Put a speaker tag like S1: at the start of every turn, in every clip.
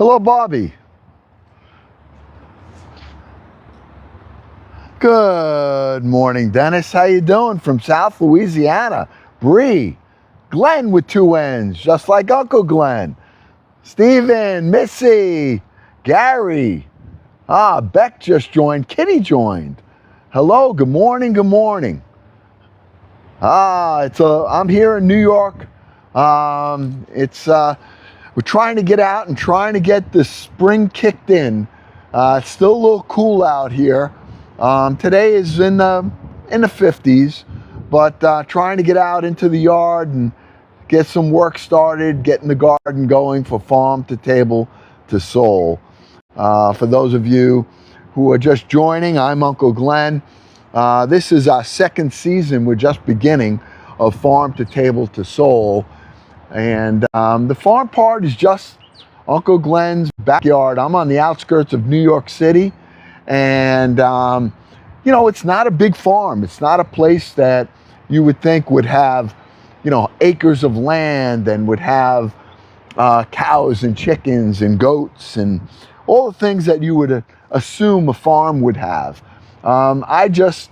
S1: Hello, Bobby. Good morning, Dennis. How you doing from South Louisiana? Bree, Glenn with 2 N's, just like Uncle Glenn. Steven, Missy, Gary. Beck just joined. Kitty joined. Hello, good morning, good morning. I'm here in New York. We're trying to get out and trying to get the spring kicked in. It's still a little cool out here. Today is in the 50s, but trying to get out into the yard and get some work started, getting the garden going for farm to table to soul. For those of you who are just joining, I'm Uncle Glenn. This is our second season. We're just beginning of Farm to Table to Soul. And the farm part is just Uncle Glenn's backyard. I'm on the outskirts of New York City. And, it's not a big farm. It's not a place that you would think would have, acres of land and would have cows and chickens and goats and all the things that you would assume a farm would have. I just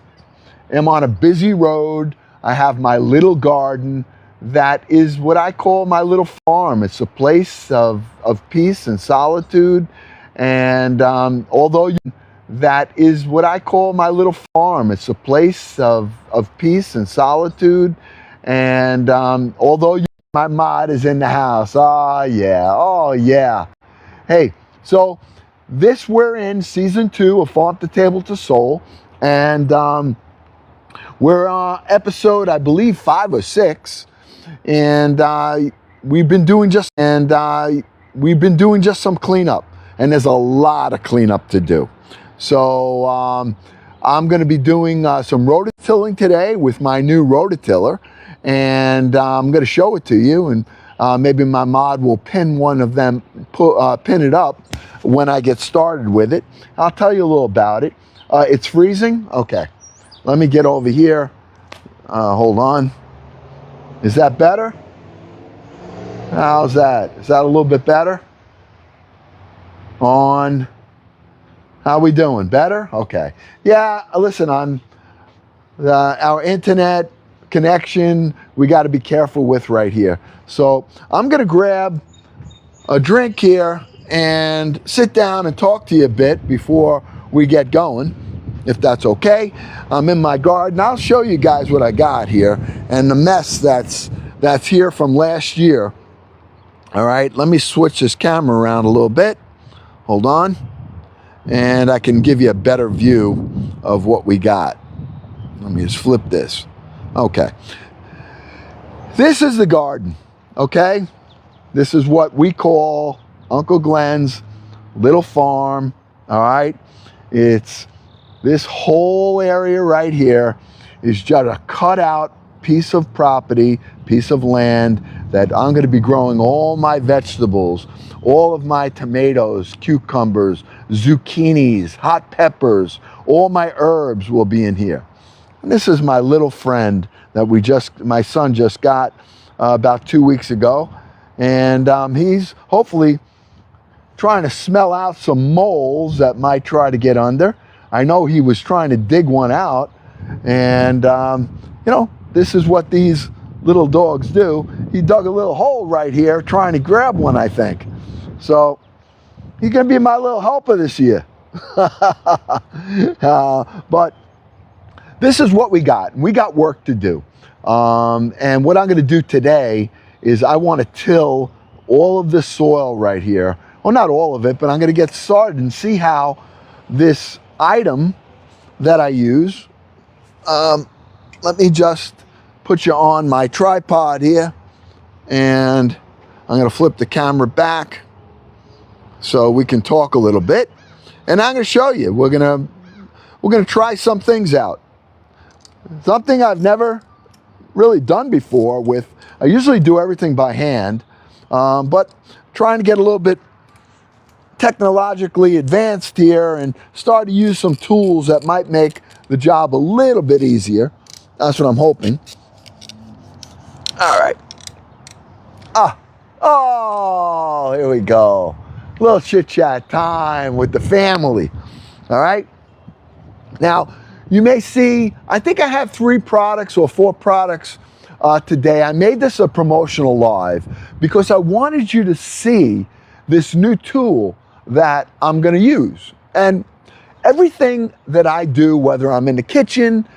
S1: am on a busy road. I have my little garden. That is what I call my little farm. It's a place of peace and solitude. And that is what I call my little farm. It's a place of peace and solitude. And although my mod is in the house. Oh yeah. Hey, so we're in season 2 of Farm to Table to Soul. And we're on episode, I believe, 5 or 6. And we've been doing just some cleanup, and there's a lot of cleanup to do. So I'm going to be doing some rototilling today with my new rototiller, and I'm going to show it to you, and maybe my mod will pin one of them, pin it up when I get started with it. I'll tell you a little about it. It's freezing. Okay, let me get over here. Hold on. Is that better? How's that? Is that a little bit better? On. How we doing? Better? Okay. Yeah, listen, on our internet connection, we got to be careful with right here. So I'm going to grab a drink here and sit down and talk to you a bit before we get going, if that's okay. I'm in my garden. I'll show you guys what I got here and the mess that's here from last year. All right, let me switch this camera around a little bit. Hold on. And I can give you a better view of what we got. Let me just flip this. Okay. This is the garden, okay? This is what we call Uncle Glenn's little farm, all right? It's this whole area right here is just a cut out piece of property, piece of land that I'm going to be growing all my vegetables, all of my tomatoes, cucumbers, zucchinis, hot peppers, all my herbs will be in here. And this is my little friend that my son just got about 2 weeks ago. And he's hopefully trying to smell out some moles that might try to get under. I know he was trying to dig one out. And, this is what these little dogs do. He dug a little hole right here trying to grab one, I think. So he's going to be my little helper this year. But this is what we got. We got work to do. And what I'm going to do today is I want to till all of this soil right here. Well, not all of it, but I'm going to get started and see how this item that I use, let me just put you on my tripod here, and I'm going to flip the camera back so we can talk a little bit. And I'm going to show you. We're going to try some things out. Something I've never really done before I usually do everything by hand, but trying to get a little bit technologically advanced here and start to use some tools that might make the job a little bit easier. That's what I'm hoping. All right. Oh, here we go. little chit chat time with the family. All right. Now, you may see, I think I have 3 products or 4 products today. I made this a promotional live because I wanted you to see this new tool that I'm going to use. And everything that I do, whether I'm in the kitchen,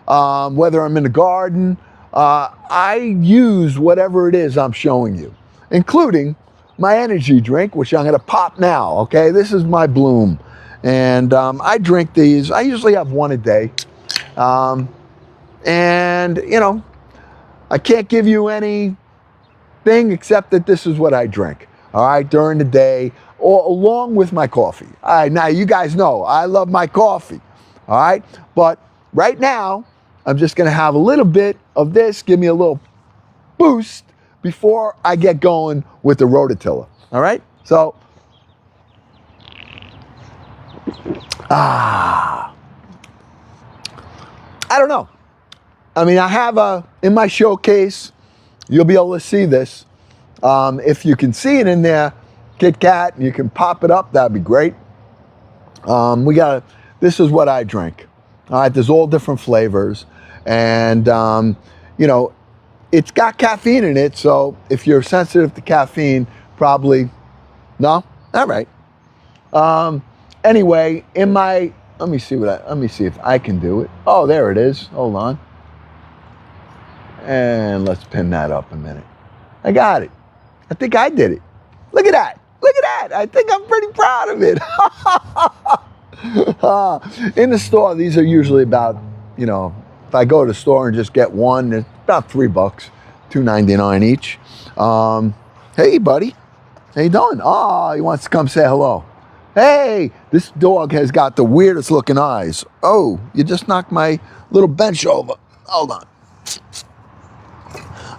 S1: whether I'm in the garden, I use whatever it is I'm showing you, including my energy drink, which I'm going to pop now. Okay, this is my Bloom. And I drink these. I usually have 1 a day. And, you know, I can't give you anything except that this is what I drink, all right, during the day, or along with my coffee. All right, now you guys know I love my coffee, all right? But right now, I'm just going to have a little bit of this, give me a little boost before I get going with the rototiller, all right? So, I don't know. I mean, I have in my showcase, you'll be able to see this. If you can see it in there, Kit Kat, and you can pop it up, that'd be great. This is what I drink. All right, there's all different flavors. And, you know, it's got caffeine in it. So if you're sensitive to caffeine, probably, no? All right. Anyway, let me see if I can do it. Oh, there it is. Hold on. And let's pin that up a minute. I got it. I think I did it. Look at that. Look at that. I think I'm pretty proud of it. In the store, these are usually about, you know, if I go to the store and just get one, it's about $3, $2.99 each. Hey, buddy. How you doing? Oh, he wants to come say hello. Hey, this dog has got the weirdest looking eyes. Oh, you just knocked my little bench over. Hold on.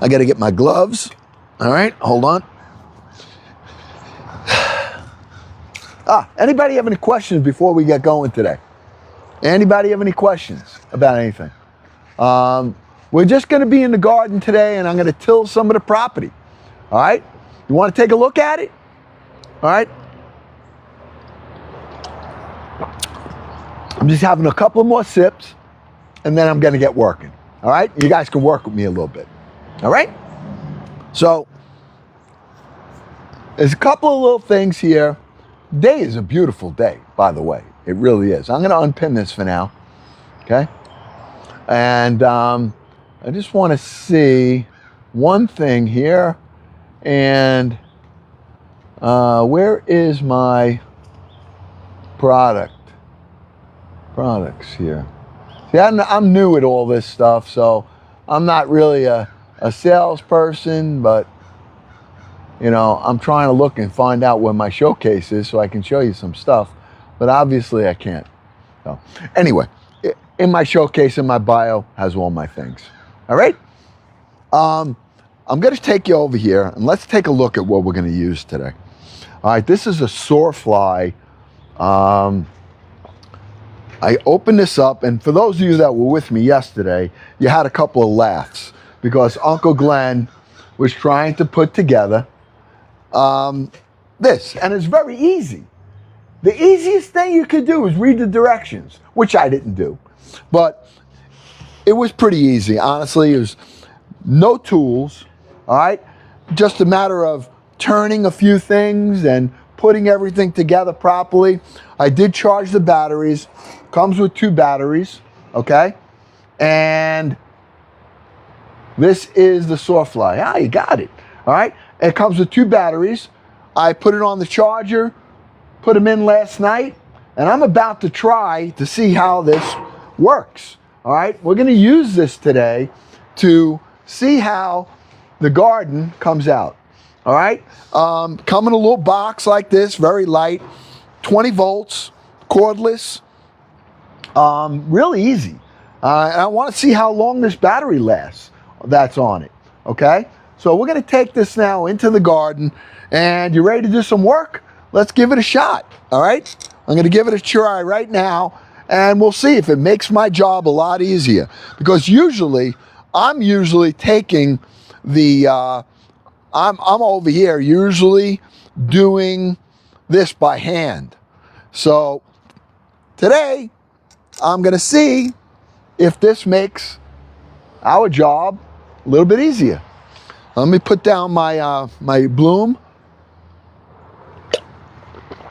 S1: I got to get my gloves. All right, hold on. Anybody have any questions before we get going today? Anybody have any questions about anything? We're just going to be in the garden today, and I'm going to till some of the property. All right? You want to take a look at it? All right? I'm just having a couple more sips, and then I'm going to get working. All right? You guys can work with me a little bit. All right? So, there's a couple of little things here. Day is a beautiful day, by the way. It really is. I'm going to unpin this for now. Okay? And I just want to see one thing here. And where is my products here? See, I'm new at all this stuff, so I'm not really a salesperson, but you know, I'm trying to look and find out where my showcase is so I can show you some stuff, but obviously I can't. So anyway, in my showcase, in my bio, has all my things. All right? I'm going to take you over here, and let's take a look at what we're going to use today. All right, this is a Soarfly. I opened this up, and for those of you that were with me yesterday, you had a couple of laughs because Uncle Glenn was trying to put together this, and it's very easy. The easiest thing you could do is read the directions, which I didn't do, but it was pretty easy. Honestly, it was no tools, all right? Just a matter of turning a few things and putting everything together properly. I did charge the batteries. Comes with 2 batteries, okay? And this is the Soarfly. You got it, all right? It comes with 2 batteries. I put it on the charger, put them in last night, and I'm about to try to see how this works, all right? We're gonna use this today to see how the garden comes out, all right? Come in a little box like this, very light, 20 volts, cordless, really easy. And I wanna see how long this battery lasts that's on it, okay? So we're gonna take this now into the garden, and you ready to do some work? Let's give it a shot, all right? I'm gonna give it a try right now, and we'll see if it makes my job a lot easier. Because I'm usually taking the, I'm over here usually doing this by hand. So today, I'm going to see if this makes our job a little bit easier. Let me put down my, my bloom.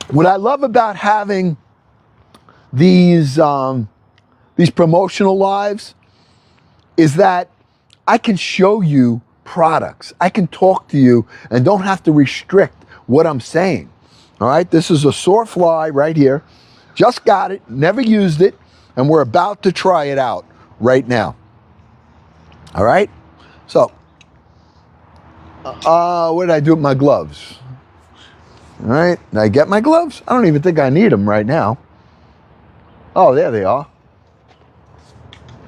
S1: What I love about having these promotional lives is that I can show you products. I can talk to you and don't have to restrict what I'm saying. All right, this is a sore fly right here. Just got it, never used it, and we're about to try it out right now. All right, so what did I do with my gloves? All right, did I get my gloves? I don't even think I need them right now. Oh, there they are.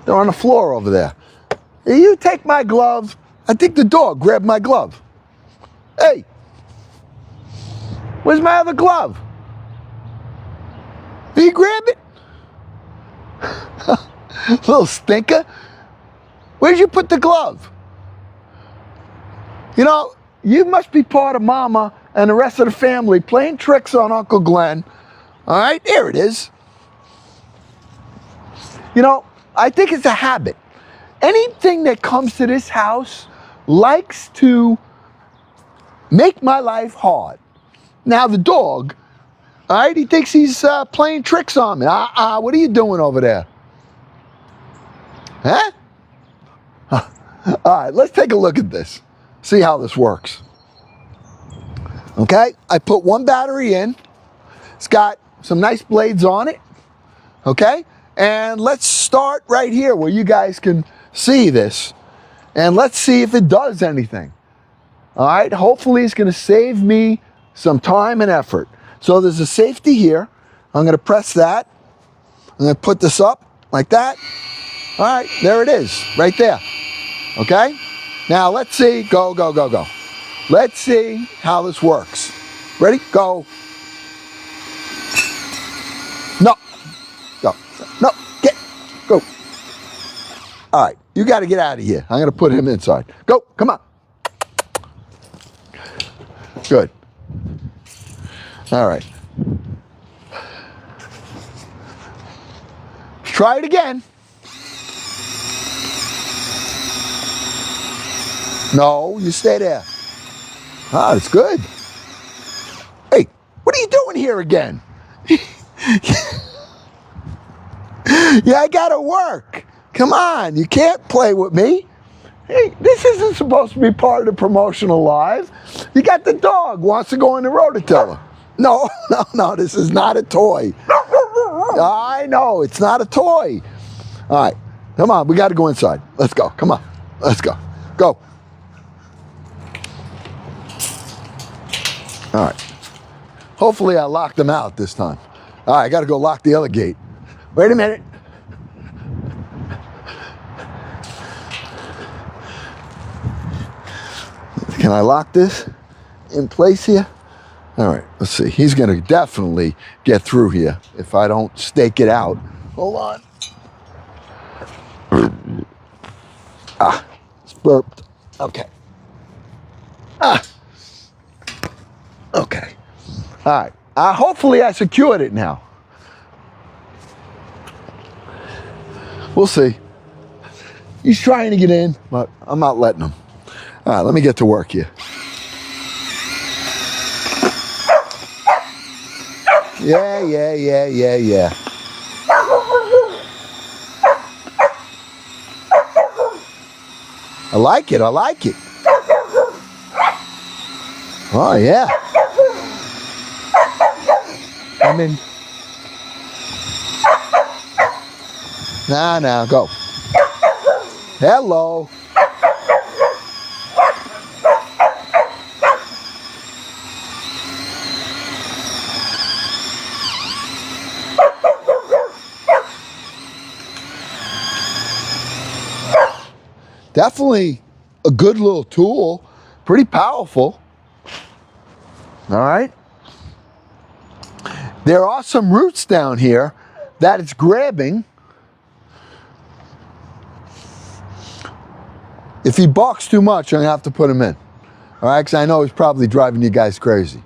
S1: They're on the floor over there. Hey, you take my glove. I think the dog grabbed my glove. Hey, where's my other glove? Did he grab it? Little stinker. Where'd you put the glove? You know, you must be part of Mama and the rest of the family playing tricks on Uncle Glenn. All right, there it is. You know, I think it's a habit. Anything that comes to this house likes to make my life hard. Now the dog, all right, he thinks he's playing tricks on me. What are you doing over there? Huh? All right, let's take a look at this. See how this works. Okay, I put one battery in. It's got some nice blades on it. Okay, and let's start right here where you guys can see this. And let's see if it does anything. All right, hopefully it's going to save me some time and effort. So there's a safety here. I'm going to press that. I'm going to put this up like that. All right, there it is, right there. Okay, now let's see, go, go, go, go. Let's see how this works. Ready? Go. No. Go. No. Get. Go. All right. You got to get out of here. I'm going to put him inside. Go. Come on. Good. All right. Let's try it again. No, you stay there. Ah, it's good. Hey, what are you doing here again? Yeah, I gotta work. Come on, you can't play with me. Hey, this isn't supposed to be part of the promotional live. You got the dog wants to go in the rototiller. No, no, no, this is not a toy. I know, it's not a toy. All right, come on, we gotta go inside. Let's go, come on, let's go. Go. All right. Hopefully I locked them out this time. All right, I got to go lock the other gate. Wait a minute. Can I lock this in place here? All right, let's see. He's going to definitely get through here if I don't stake it out. Hold on. It's burped. Okay. Okay. All right. Hopefully I secured it now. We'll see. He's trying to get in, but I'm not letting him. All right, let me get to work here. Yeah. I like it. Oh, yeah. I'm in. Now, go. Hello. Definitely a good little tool. Pretty powerful. All right. There are some roots down here that it's grabbing. If he barks too much, I'm going to have to put him in. All right, because I know he's probably driving you guys crazy.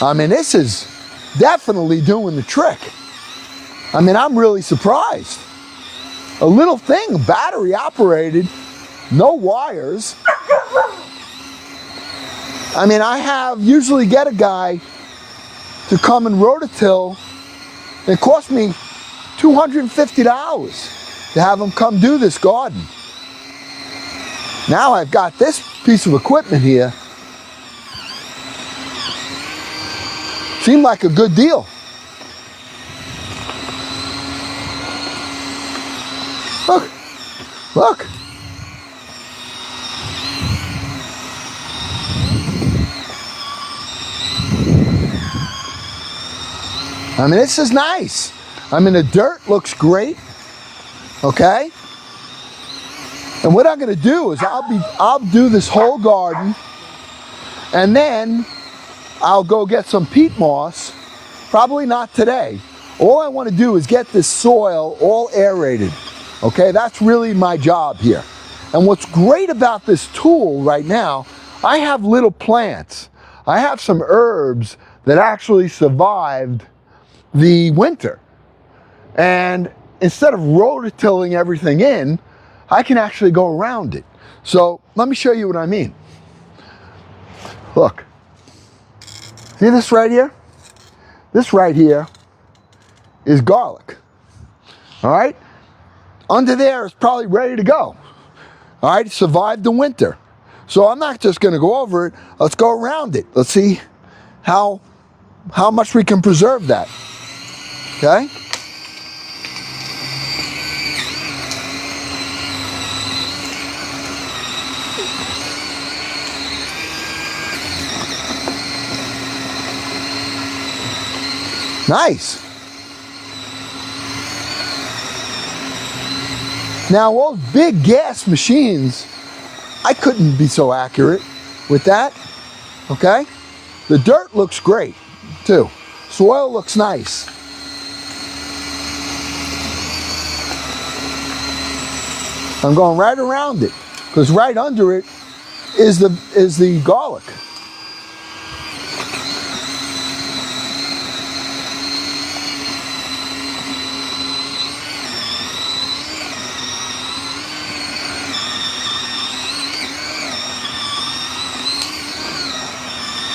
S1: I mean, this is definitely doing the trick. I mean, I'm really surprised. A little thing, battery operated, no wires. I mean, I usually get a guy to come and rototill. It cost me $250 to have him come do this garden. Now I've got this piece of equipment here. Seemed like a good deal. Look, look. I mean, this is nice. I mean, the dirt looks great, okay? And what I'm gonna do is I'll do this whole garden, and then I'll go get some peat moss, probably not today. All I wanna do is get this soil all aerated, okay? That's really my job here. And what's great about this tool right now, I have little plants. I have some herbs that actually survived the winter. And instead of rototilling everything in, I can actually go around it. So let me show you what I mean. Look, see this right here? This right here is garlic, all right? Under there is probably ready to go, all right? It survived the winter. So I'm not just gonna go over it, let's go around it. Let's see how much we can preserve that, okay? Nice. Now, those big gas machines, I couldn't be so accurate with that, okay? The dirt looks great, too. Soil looks nice. I'm going right around it, because right under it is the garlic.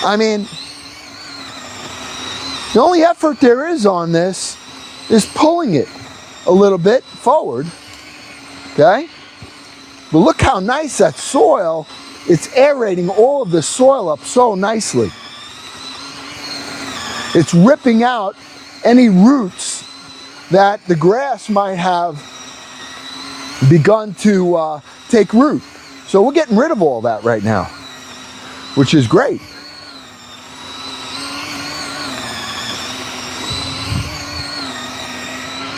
S1: I mean, the only effort there is on this is pulling it a little bit forward, okay? But look how nice that soil, it's aerating all of the soil up so nicely. It's ripping out any roots that the grass might have begun to take root. So we're getting rid of all that right now, which is great.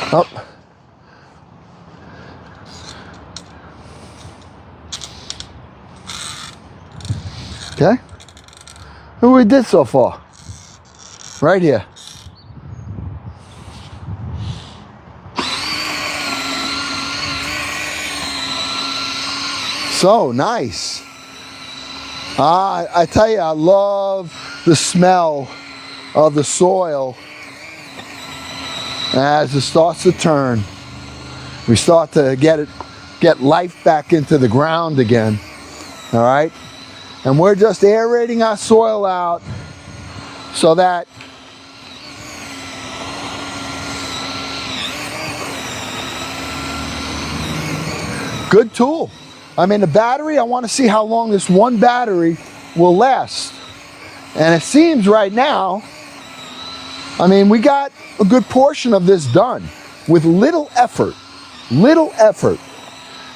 S1: Oh. Okay. What we did so far? Right here. So nice. I tell you, I love the smell of the soil as it starts to turn. We start to get life back into the ground again, all right? And we're just aerating our soil out so that good tool. I mean, the battery, I want to see how long this one battery will last. And it seems right now, I mean, we got a good portion of this done with little effort, little effort.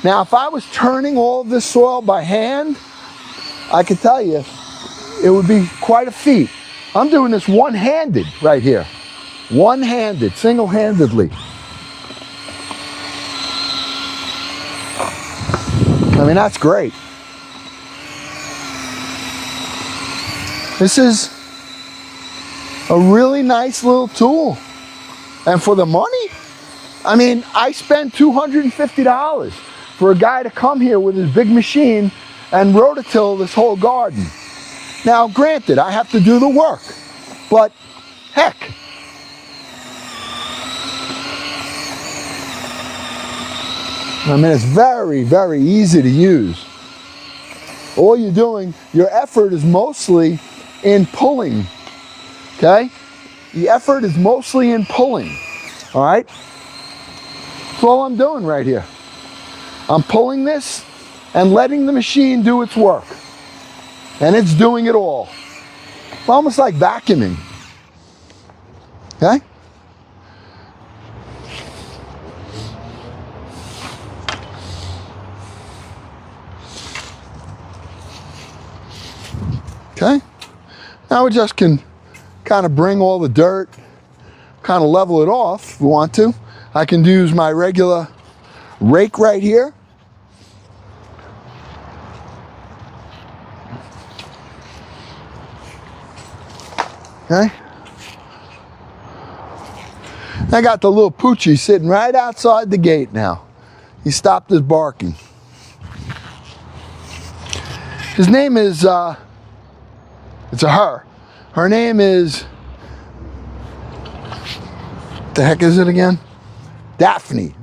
S1: Now, if I was turning all of this soil by hand, I can tell you, it would be quite a feat. I'm doing this one-handed right here. One-handed, single-handedly. I mean, that's great. This is a really nice little tool. And for the money, I mean, I spent $250 for a guy to come here with his big machine and rototill this whole garden. Now, granted, I have to do the work, But heck, I mean, it's very, very easy to use. All you're doing, your effort is mostly in pulling, okay? The effort is mostly in pulling, all right? That's all I'm doing right here. I'm pulling this and letting the machine do its work. And it's doing it all. It's almost like vacuuming, okay? Okay, now we just can kind of bring all the dirt, kind of level it off if we want to. I can use my regular rake right here. Okay. I got the little poochie sitting right outside the gate now. He stopped his barking. His name is, it's a her. Her name is, what the heck is it again? Daphne.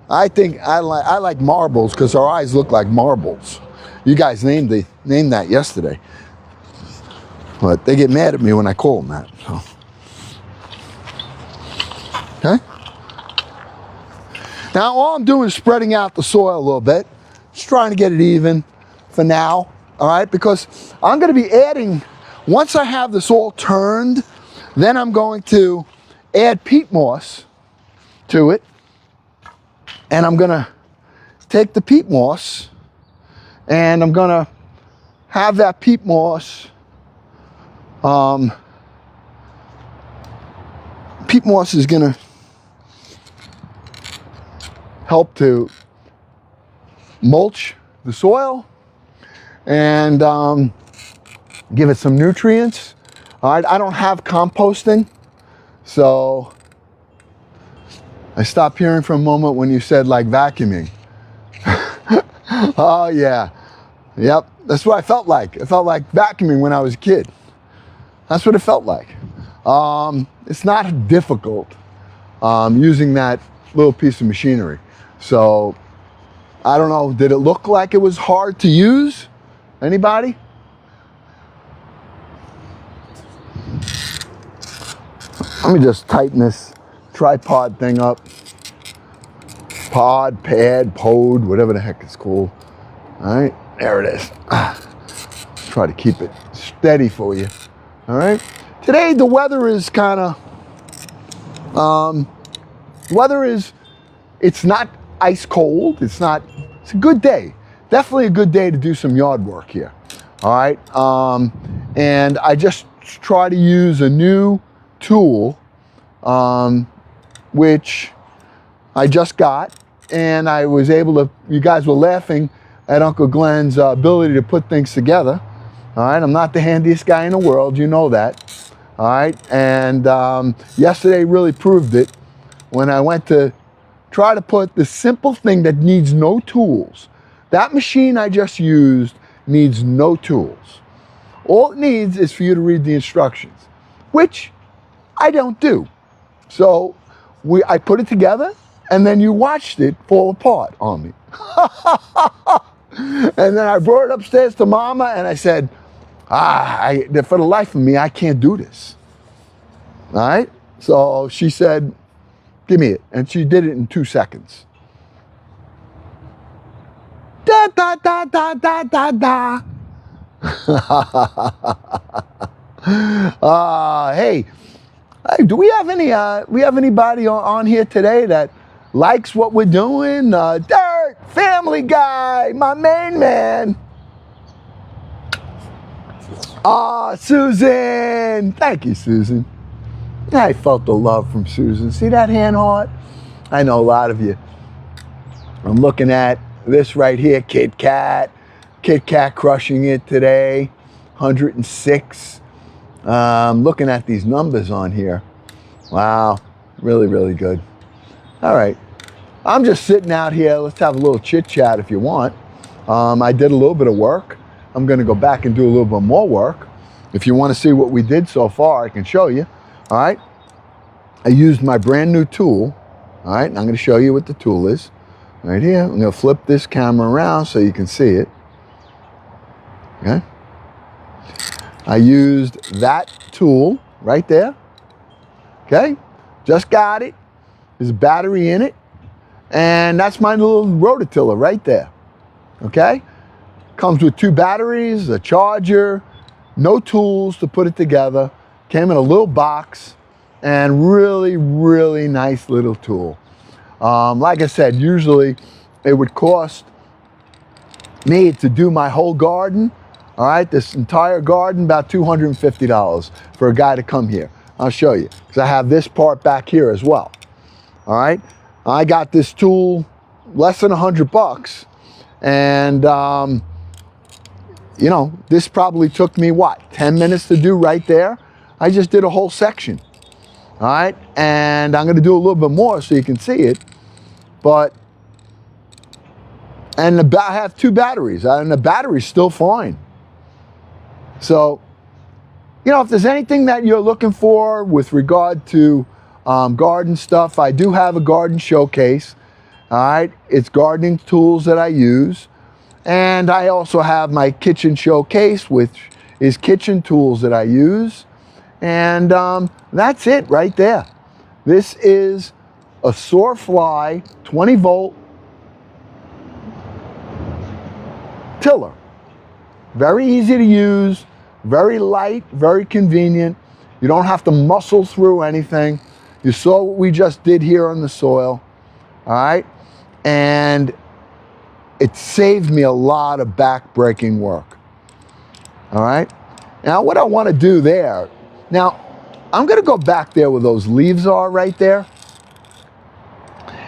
S1: I think I like marbles because her eyes look like marbles. You guys named that yesterday. But they get mad at me when I call them that. So. Okay. Now all I'm doing is spreading out the soil a little bit. Just trying to get it even for now. All right, because I'm going to be adding, once I have this all turned, then I'm going to add peat moss to it. And I'm going to take the peat moss and I'm going to have that peat moss, peat moss is going to help to mulch the soil and give it some nutrients. All right, I don't have composting, so I stopped hearing for a moment when you said like vacuuming. Oh yeah, yep, that's what I felt like. It felt like vacuuming when I was a kid. That's what it felt like. It's not difficult using that little piece of machinery. So I don't know, did it look like it was hard to use? Anybody? Let me just tighten this tripod thing up. Pod, pad, pod, whatever the heck it's called. All right, there it is. Try to keep it steady for you. All right. Today the weather is kind of, it's not ice cold. It's a good day. Definitely a good day to do some yard work here. All right. And I just try to use a new tool, which I just got, and I was able to, you guys were laughing at Uncle Glenn's ability to put things together. All right. I'm not the handiest guy in the world. You know that. All right. And yesterday really proved it when I went to try to put the simple thing that needs no tools. That machine I just used needs no tools. All it needs is for you to read the instructions, which I don't do. So I put it together and then you watched it fall apart on me. And then I brought it upstairs to Mama and I said, for the life of me, I can't do this. All right? So she said, give me it. And she did it in 2 seconds. Da, da, da, da, da, da, da. Hey, do we have anybody on here today that likes what we're doing? Dirt, Family Guy, my main man. Susan. Thank you, Susan. I felt the love from Susan. See that hand heart? I know a lot of you. I'm looking at this right here, Kit Kat. Kit Kat crushing it today, 106. Looking at these numbers on here. Wow, really, really good. All right, I'm just sitting out here. Let's have a little chit chat if you want. I did a little bit of work. I'm gonna go back and do a little bit more work. If you want to see what we did so far, I can show you. All right. I used my brand new tool. All right. And I'm going to show you what the tool is right here. I'm going to flip this camera around so you can see it. Okay. I used that tool right there. Okay. Just got it. There's a battery in it. And that's my little rototiller right there. Okay. Comes with 2 batteries, a charger, no tools to put it together. Came in a little box, and really, really nice little tool. Like I said, usually it would cost me to do my whole garden, all right, this entire garden, about $250 for a guy to come here. I'll show you, because I have this part back here as well. All right, I got this tool less than $100, and you know, this probably took me, what, 10 minutes to do right there? I just did a whole section, all right? And I'm gonna do a little bit more so you can see it, but, and I have 2 batteries, and the battery's still fine. So, you know, if there's anything that you're looking for with regard to garden stuff, I do have a garden showcase, all right? It's gardening tools that I use. And I also have my kitchen showcase, which is kitchen tools that I use. And that's it right there. This is a Soarfly 20-volt tiller. Very easy to use, very light, very convenient. You don't have to muscle through anything. You saw what we just did here on the soil, all right? And it saved me a lot of back-breaking work. All right? Now, what I want to do there, now, I'm going to go back there where those leaves are right there,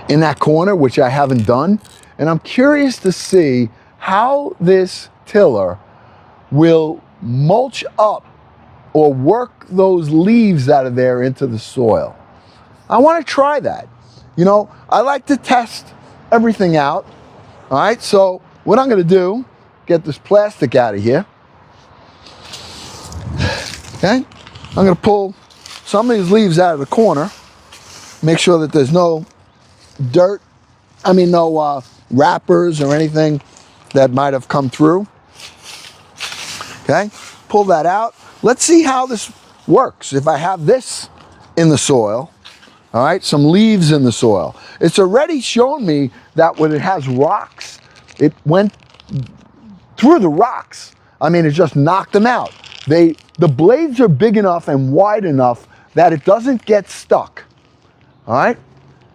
S1: in that corner, which I haven't done, and I'm curious to see how this tiller will mulch up or work those leaves out of there into the soil. I want to try that. You know, I like to test everything out. All right, so what I'm going to do, get this plastic out of here. Okay, I'm going to pull some of these leaves out of the corner, make sure that there's no dirt, no wrappers or anything that might have come through. Okay, pull that out. Let's see how this works. If I have this in the soil, all right, some leaves in the soil. It's already shown me that when it has rocks, it went through the rocks. I mean, it just knocked them out. The blades are big enough and wide enough that it doesn't get stuck. All right?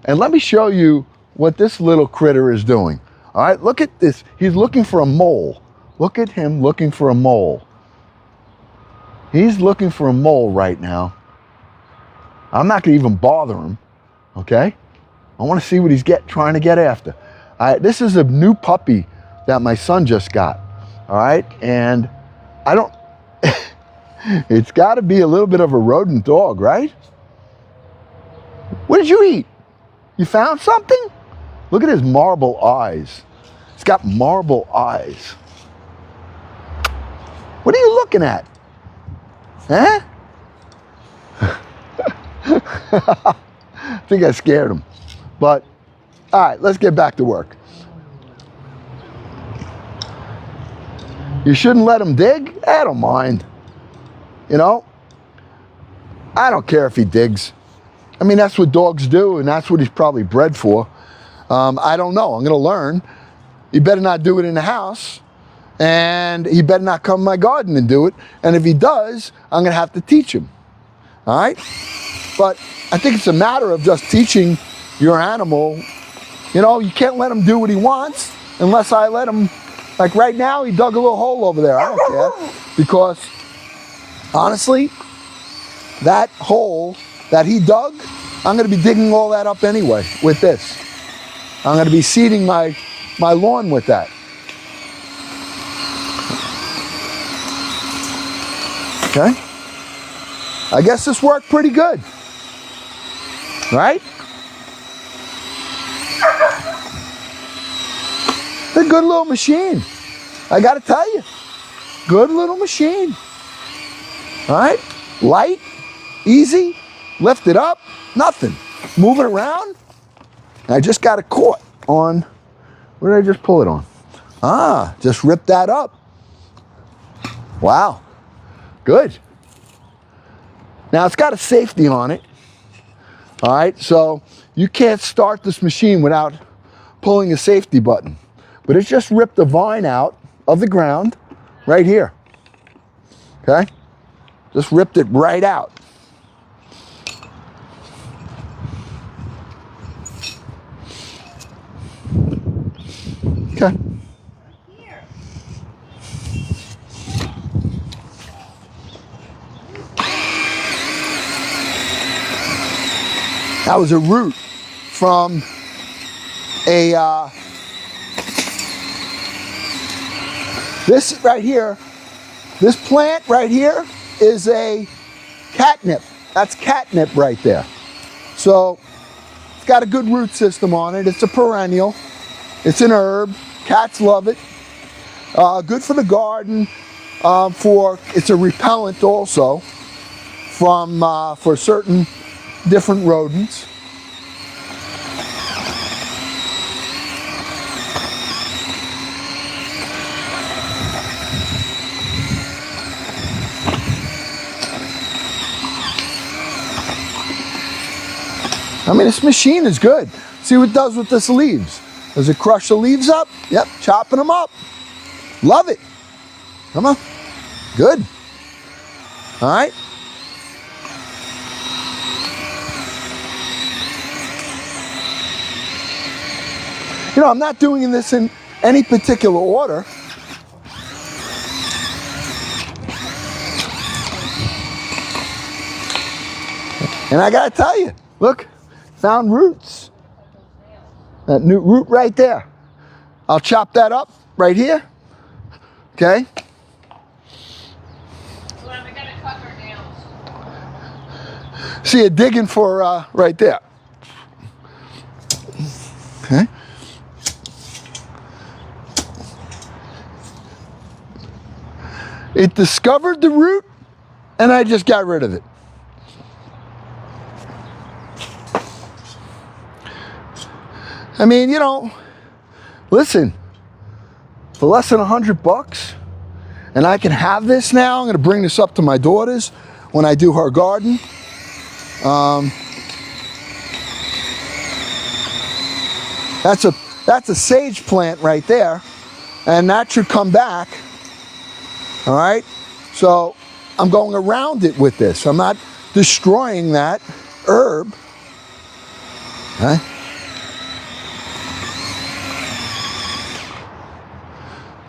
S1: And let me show you what this little critter is doing. All right, look at this. He's looking for a mole. Look at him looking for a mole. He's looking for a mole right now. I'm not going to even bother him, okay? I want to see what he's trying to get after. This is a new puppy that my son just got, all right? And I don't, it's got to be a little bit of a rodent dog, right? What did you eat? You found something? Look at his marble eyes. It's got marble eyes. What are you looking at? Huh? I think I scared him. But, all right, let's get back to work. You shouldn't let him dig? I don't mind. You know, I don't care if he digs. I mean, that's what dogs do, and that's what he's probably bred for. I don't know. I'm going to learn. He better not do it in the house, and he better not come in my garden and do it. And if he does, I'm going to have to teach him. All right? But I think it's a matter of just teaching your animal. You know, you can't let him do what he wants unless I let him. Like right now, he dug a little hole over there. I don't care. Because, honestly, that hole that he dug, I'm going to be digging all that up anyway with this. I'm going to be seeding my lawn with that. Okay? I guess this worked pretty good. Right? A good little machine. I got to tell you. Good little machine. All right, light, easy, lift it up, nothing. Move it around. I just got it caught on, where did I just pull it on? Ah, just rip that up. Wow, good. Now it's got a safety on it. All right, so you can't start this machine without pulling a safety button. But it's just ripped the vine out of the ground right here. Okay, just ripped it right out. Okay. That was a root from a, this right here, this plant right here is a catnip. That's catnip right there. So it's got a good root system on it. It's a perennial. It's an herb. Cats love it. Good for the garden. It's a repellent also for certain different rodents. I mean, this machine is good. See what it does with this leaves. Does it crush the leaves up? Yep, chopping them up. Love it. Come on. Good. All right. You know, I'm not doing this in any particular order. And I gotta tell you, look, found roots. That new root right there. I'll chop that up right here. Okay.
S2: Well, we gotta cut her nails.
S1: See it digging for right there. Okay. It discovered the root, and I just got rid of it. I mean, you know, listen, for less than $100, and I can have this now. I'm going to bring this up to my daughters when I do her garden. That's a sage plant right there, and that should come back. All right, so I'm going around it with this. I'm not destroying that herb. Okay.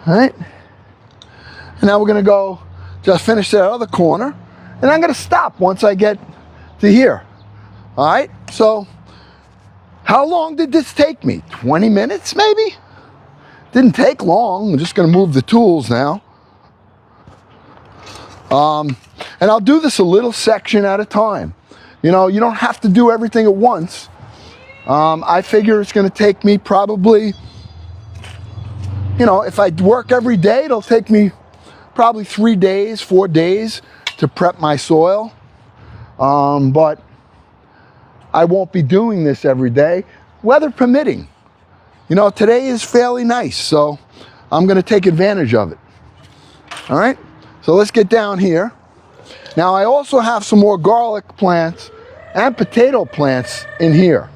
S1: All right, and now we're gonna go just finish that other corner, and I'm gonna stop once I get to here. All right, so how long did this take me? 20 minutes maybe? Didn't take long. I'm just gonna move the tools now. And I'll do this a little section at a time. You know, you don't have to do everything at once. I figure it's gonna take me probably, you know, if I work every day, it'll take me probably 3 days, 4 days to prep my soil. But I won't be doing this every day, weather permitting. You know, today is fairly nice, so I'm gonna take advantage of it. All right, so let's get down here. Now I also have some more garlic plants and potato plants in here.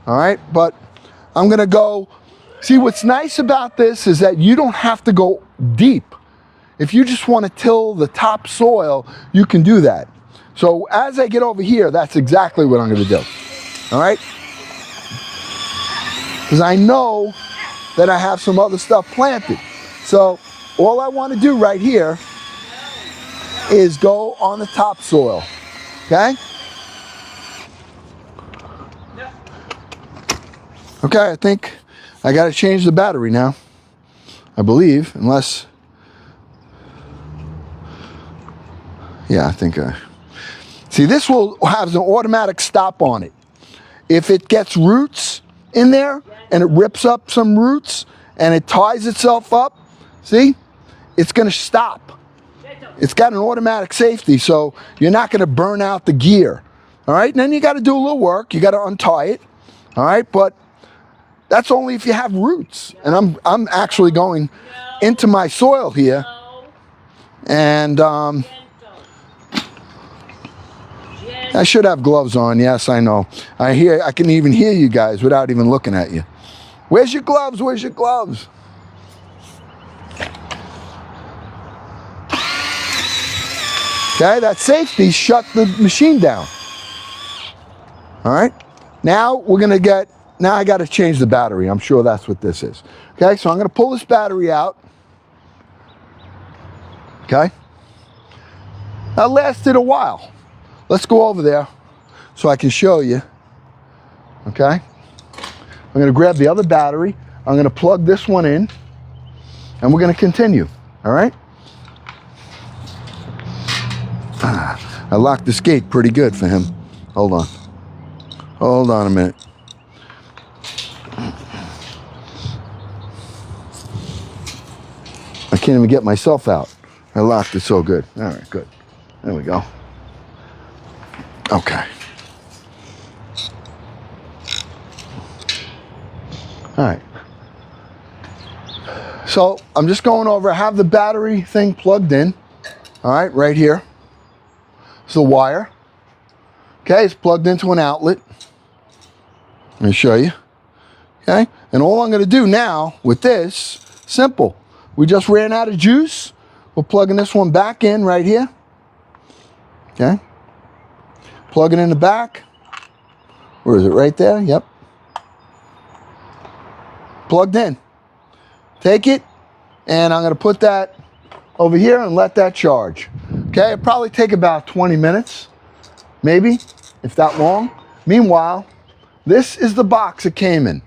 S1: All right, but I'm gonna go. See, what's nice about this is that you don't have to go deep. If you just want to till the top soil, you can do that. So as I get over here, that's exactly what I'm going to do. All right? Because I know that I have some other stuff planted. So all I want to do right here is go on the topsoil. Okay? Okay, I think I got to change the battery now, I believe, unless, yeah, I think see, this will have an automatic stop on it. If it gets roots in there and it rips up some roots and it ties itself up, see, it's going to stop. it's got an automatic safety, so you're not going to burn out the gear. All right, and then you got to do a little work. You got to untie it. All right, but that's only if you have roots. And I'm actually going into my soil here, and I should have gloves on. Yes, I know. I can even hear you guys without even looking at you. Where's your gloves? Where's your gloves? Okay, that safety shut the machine down. All right, now we're gonna get, now I gotta change the battery. I'm sure that's what this is. Okay, so I'm gonna pull this battery out. Okay, that lasted a while. Let's go over there so I can show you. Okay, I'm gonna grab the other battery. I'm gonna plug this one in, and we're gonna continue, all right? I locked this gate pretty good for him. Hold on. Hold on a minute. I can't even get myself out. I locked it so good. All right, good. There we go. Okay. All right. So I'm just going over, I have the battery thing plugged in. All right, right here. It's the wire. Okay, it's plugged into an outlet. Let me show you. Okay, and all I'm going to do now with this, simple. We just ran out of juice. We're plugging this one back in right here. Okay. Plug it in the back. Where is it? Right there? Yep. Plugged in. Take it, and I'm going to put that over here and let that charge. Okay, it'll probably take about 20 minutes, maybe, if that long. Meanwhile, this is the box it came in.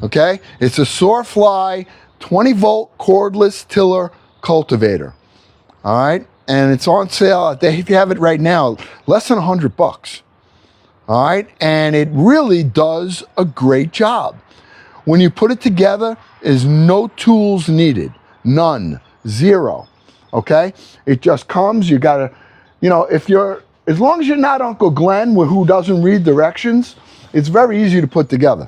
S1: Okay, it's a Soarfly 20-volt cordless tiller cultivator. All right, and it's on sale. If you have it right now, less than $100. All right, and it really does a great job. When you put it together, there's no tools needed, none, zero. Okay, it just comes. You gotta, you know, as long as you're not Uncle Glenn, who doesn't read directions, it's very easy to put together.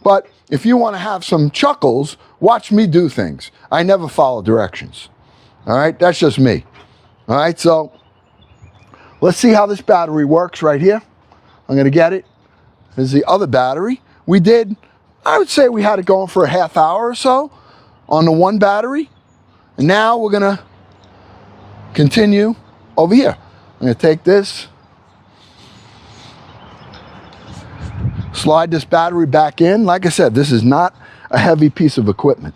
S1: But if you want to have some chuckles, watch me do things. I never follow directions. All right, that's just me. All right, so let's see how this battery works right here. I'm gonna get it. There's the other battery. I would say we had it going for a half hour or so on the one battery. And now we're gonna continue over here. I'm gonna take this, slide this battery back in. Like I said, this is not a heavy piece of equipment.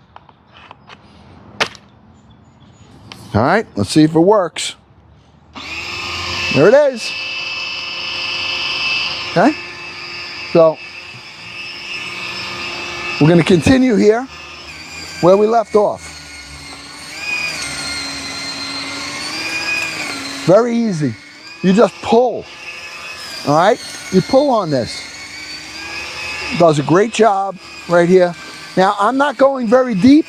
S1: All right, let's see if it works. There it is. Okay, so we're going to continue here where we left off. Very easy. You just pull. All right, you pull on this. Does a great job right here. Now, I'm not going very deep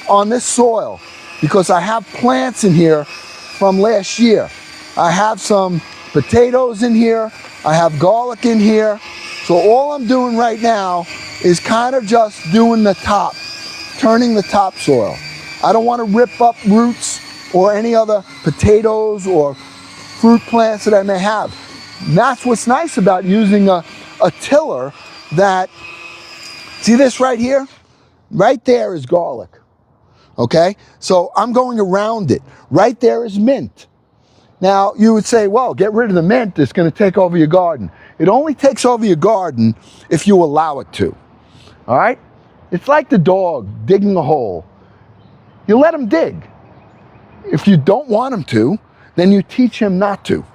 S1: on this soil because I have plants in here from last year. I have some potatoes in here. I have garlic in here. So all I'm doing right now is kind of just doing the top, turning the topsoil. I don't want to rip up roots or any other potatoes or fruit plants that I may have. And that's what's nice about using a tiller that, see this right here? Right there is garlic, okay? So I'm going around it. Right there is mint. Now, you would say, well, get rid of the mint, it's going to take over your garden. It only takes over your garden if you allow it to, all right? It's like the dog digging a hole. You let him dig. If you don't want him to, then you teach him not to.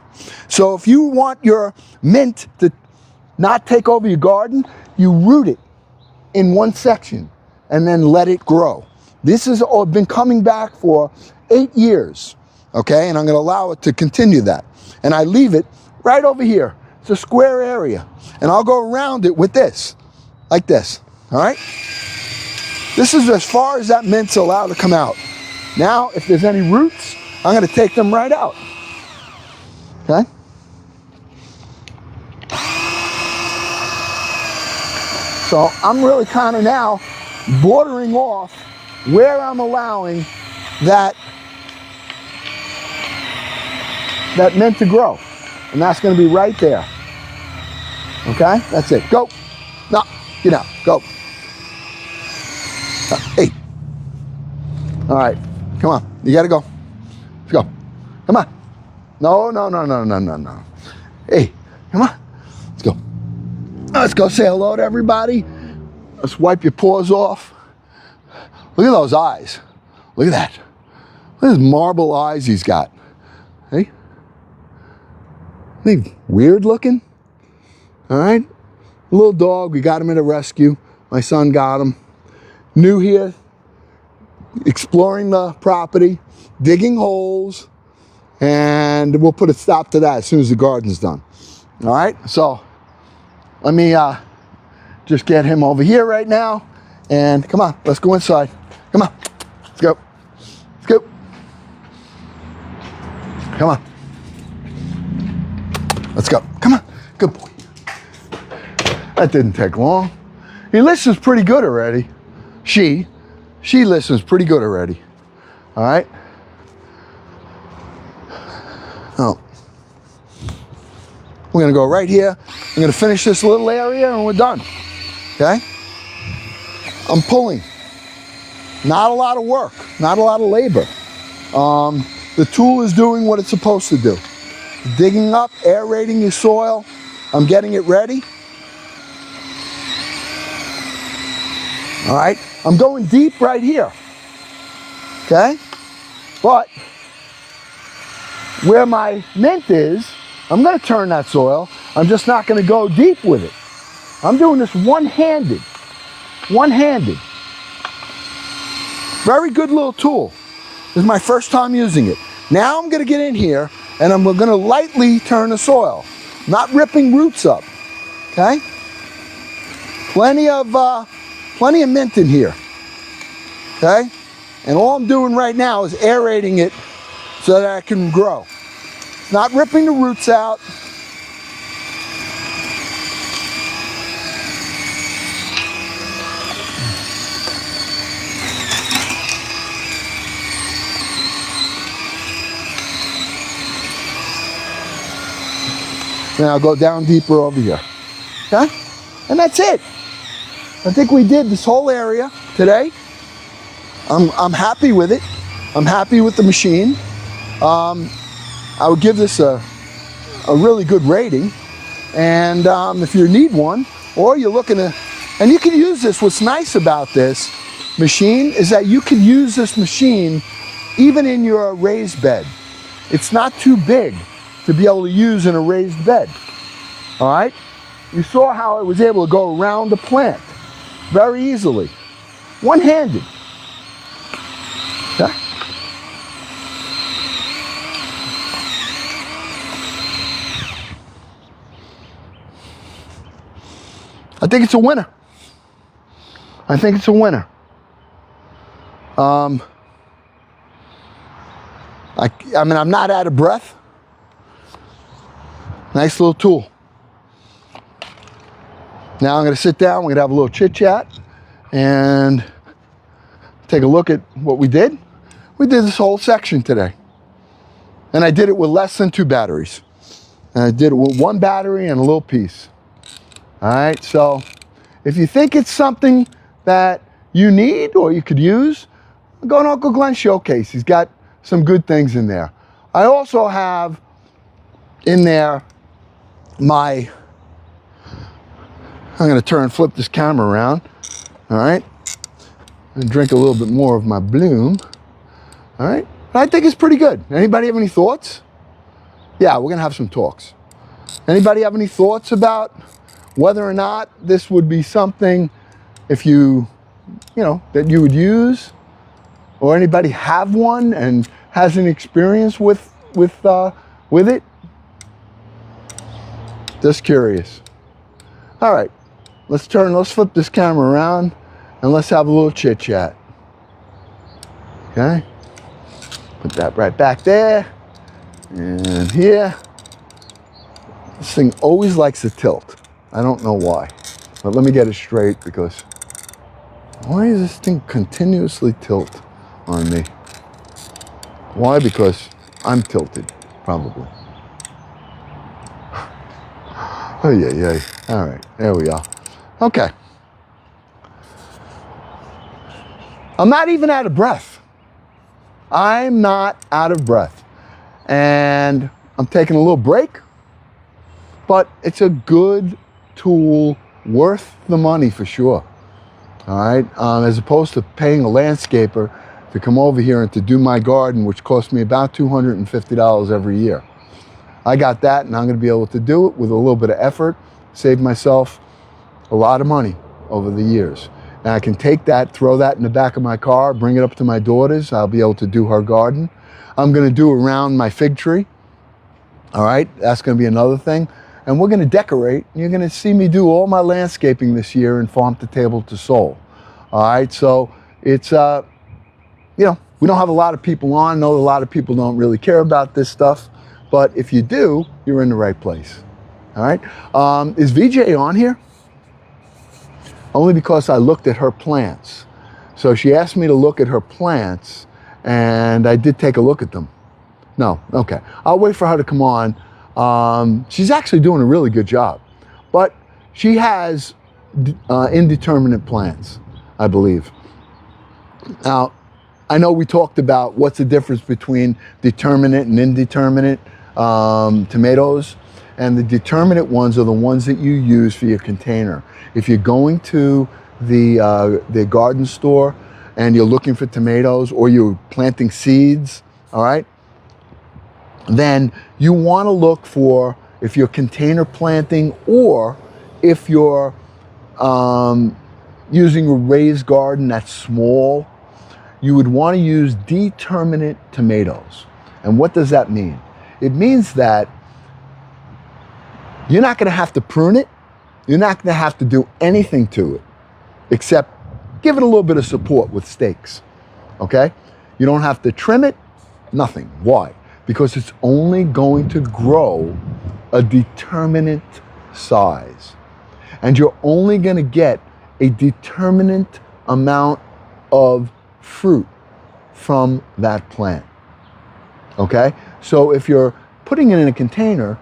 S1: So if you want your mint to not take over your garden, you root it in one section and then let it grow. This has been coming back for 8 years, okay? And I'm gonna allow it to continue that. And I leave it right over here. It's a square area. And I'll go around it with this, like this, all right? This is as far as that mint's allowed to come out. Now, if there's any roots, I'm going to take them right out. Okay? So I'm really kind of now bordering off where I'm allowing that mint to grow. And that's going to be right there. Okay? That's it. Go. No. Get out. Go. Hey. All right. Come on. You got to go. Let's go. Come on. No, no, no, no, no, no, no. Hey. Come on. Let's go. Let's go say hello to everybody. Let's wipe your paws off. Look at those eyes. Look at that. Look at his marble eyes he's got. Hey? Ain't he weird looking? All right? A little dog. We got him at a rescue. My son got him. New here. Exploring the property. Digging holes. And we'll put a stop to that as soon as the garden's done. All right? So, let me just get him over here right now. And come on, let's go inside. Come on, let's go. Let's go. Come on. Let's go. Come on. Good boy. That didn't take long. He listens pretty good already. She listens pretty good already. All right. Oh. We're going to go right here. I'm going to finish this little area and we're done. Okay? I'm pulling. Not a lot of work. Not a lot of labor. The tool is doing what it's supposed to do. Digging up, aerating your soil. I'm getting it ready. All right? I'm going deep right here. Okay? But where my mint is, I'm going to turn that soil. I'm just not going to go deep with it. I'm doing this one-handed. One-handed. Very good little tool. This is my first time using it. Now I'm going to get in here and I'm going to lightly turn the soil. Not ripping roots up. Okay? Plenty of mint in here. Okay? And all I'm doing right now is aerating it so that I can grow. Not ripping the roots out. Then I'll go down deeper over here. Okay? And that's it. I think we did this whole area today. I'm happy with it. I'm happy with the machine. I would give this a really good rating. And if you need one, or you're looking to, and you can use this, what's nice about this machine is that you can use this machine even in your raised bed. It's not too big to be able to use in a raised bed. All right? You saw how it was able to go around the plant very easily. One-handed. Okay? I think it's a winner. I think it's a winner. I mean, I'm not out of breath. Nice little tool. Now I'm going to sit down. We're going to have a little chit chat and take a look at what we did. We did this whole section today. And I did it with less than 2 batteries. And I did it with 1 battery and a little piece. All right, so if you think it's something that you need or you could use, go to Uncle Glenn's showcase. He's got some good things in there. I also have in there I'm going to flip this camera around. All right, and drink a little bit more of my Bloom. All right, but I think it's pretty good. Anybody have any thoughts? Yeah, we're going to have some talks. Anybody have any thoughts about whether or not this would be something, if you know, that you would use, or anybody have one and has an experience with it? Just curious. All right, let's flip this camera around and let's have a little chit chat. Okay? Put that right back there. And here. This thing always likes to tilt. I don't know why. But let me get it straight, because why does this thing continuously tilt on me? Why? Because I'm tilted, probably. Oh, yeah. All right, there we are. Okay. I'm not even out of breath. I'm not out of breath. And I'm taking a little break, but it's a good tool, worth the money for sure. All right, as opposed to paying a landscaper to come over here and to do my garden, which cost me about $250 every year. I got that, and I'm going to be able to do it with a little bit of effort, save myself a lot of money over the years. And I can take that, throw that in the back of my car, bring it up to my daughter's. I'll be able to do her garden. I'm going to do around my fig tree. All right, that's going to be another thing. And we're going to decorate. You're going to see me do all my landscaping this year in Farm to Table to Soul. All right, so it's, you know, we don't have a lot of people on. I know a lot of people don't really care about this stuff. But if you do, you're in the right place. All right, is VJ on here? Only because I looked at her plants. So she asked me to look at her plants, and I did take a look at them. No, okay. I'll wait for her to come on. She's actually doing a really good job. But she has indeterminate plants, I believe. Now, I know we talked about what's the difference between determinate and indeterminate tomatoes. And the determinate ones are the ones that you use for your container. If you're going to the garden store and you're looking for tomatoes, or you're planting seeds, all right, then you want to look for, if you're container planting, or if you're using a raised garden that's small, you would want to use determinate tomatoes. And what does that mean? It means that you're not going to have to prune it. You're not going to have to do anything to it except give it a little bit of support with stakes, okay? You don't have to trim it, nothing. Why? Because it's only going to grow a determinate size. And you're only going to get a determinate amount of fruit from that plant, okay? So if you're putting it in a container,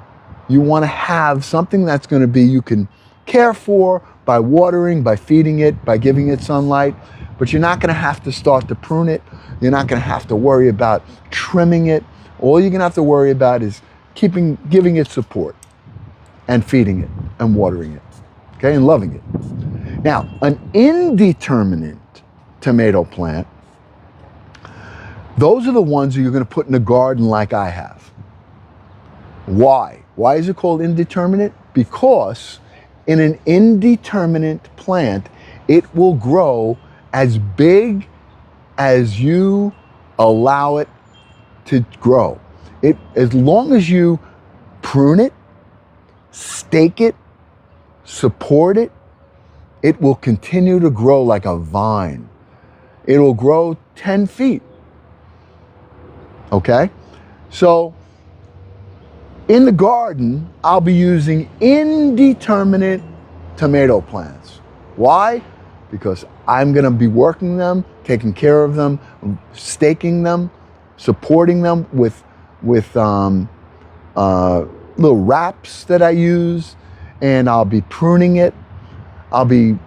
S1: you want to have something that's going to be, you can care for by watering, by feeding it, by giving it sunlight, but you're not going to have to start to prune it. You're not going to have to worry about trimming it. All you're going to have to worry about is giving it support and feeding it and watering it, okay, and loving it. Now, an indeterminate tomato plant, those are the ones that you're going to put in a garden like I have. Why? Why is it called indeterminate? Because in an indeterminate plant, it will grow as big as you allow it to grow. As long as you prune it, stake it, support it, it will continue to grow like a vine. It will grow 10 feet. Okay? So, in the garden, I'll be using indeterminate tomato plants. Why? Because I'm going to be working them, taking care of them, staking them, supporting them with little wraps that I use, and I'll be pruning it. I'll be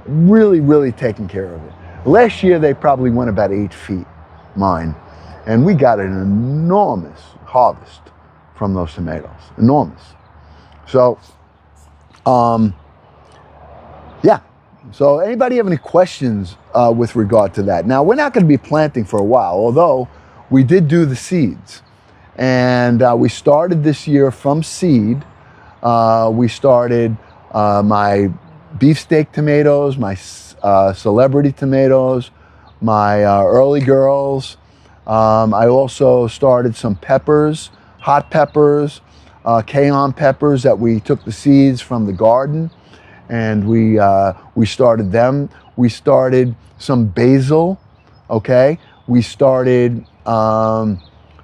S1: really, really taking care of it. Last year, they probably went about 8 feet, mine, and we got an enormous harvest from those tomatoes, enormous. So, yeah. So anybody have any questions with regard to that? Now, we're not going to be planting for a while, although we did do the seeds. And we started this year from seed. We started my beefsteak tomatoes, my celebrity tomatoes, my early girls. I also started some peppers, hot peppers, cayenne peppers that we took the seeds from the garden, and we started them. We started some basil, okay? We started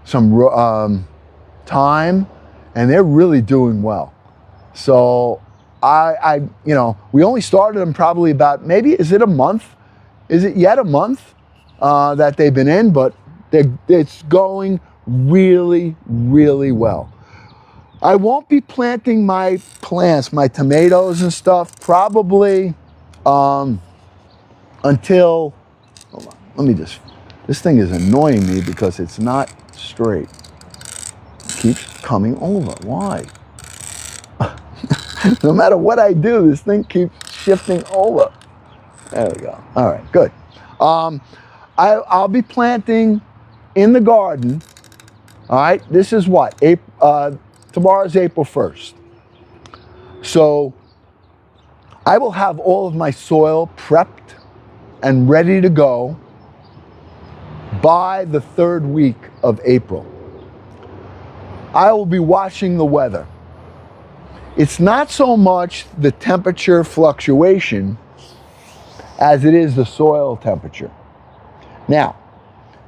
S1: some thyme, and they're really doing well. So we only started them probably about, maybe, is it a month? Is it yet a month that they've been in? But it's going really, really well. I won't be planting my plants, my tomatoes and stuff, probably until, hold on, this thing is annoying me because it's not straight. It keeps coming over. Why? No matter what I do, this thing keeps shifting over. There we go. All right, good. I'll be planting in the garden. All right, this is what? Tomorrow's April 1st. So I will have all of my soil prepped and ready to go by the 3rd week of April. I will be watching the weather. It's not so much the temperature fluctuation as it is the soil temperature. Now,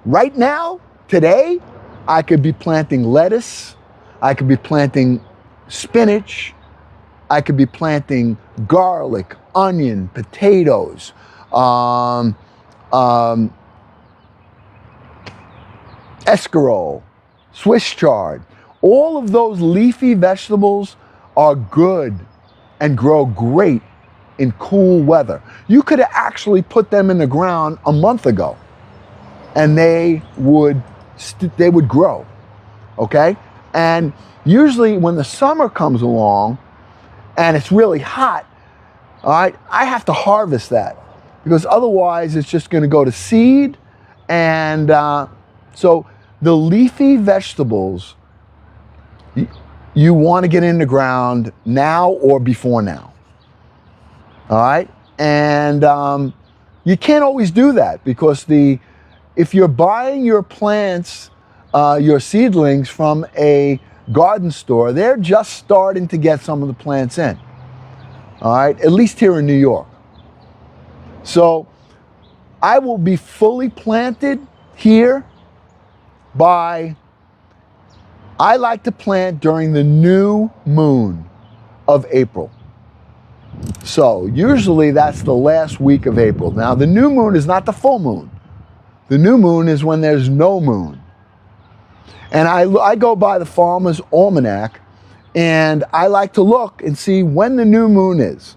S1: right now, today, I could be planting lettuce, I could be planting spinach, I could be planting garlic, onion, potatoes, escarole, Swiss chard. All of those leafy vegetables are good and grow great in cool weather. You could have actually put them in the ground a month ago and they would grow, okay? And usually when the summer comes along and it's really hot, all right, I have to harvest that because otherwise it's just gonna go to seed. And so the leafy vegetables, you want to get in the ground now or before now. All right? And you can't always do that because if you're buying your plants, your seedlings from a garden store, they're just starting to get some of the plants in. All right? At least here in New York. So I will be fully planted here I like to plant during the new moon of April. So usually that's the last week of April. Now the new moon is not the full moon. The new moon is when there's no moon. And I go by the Farmer's Almanac and I like to look and see when the new moon is.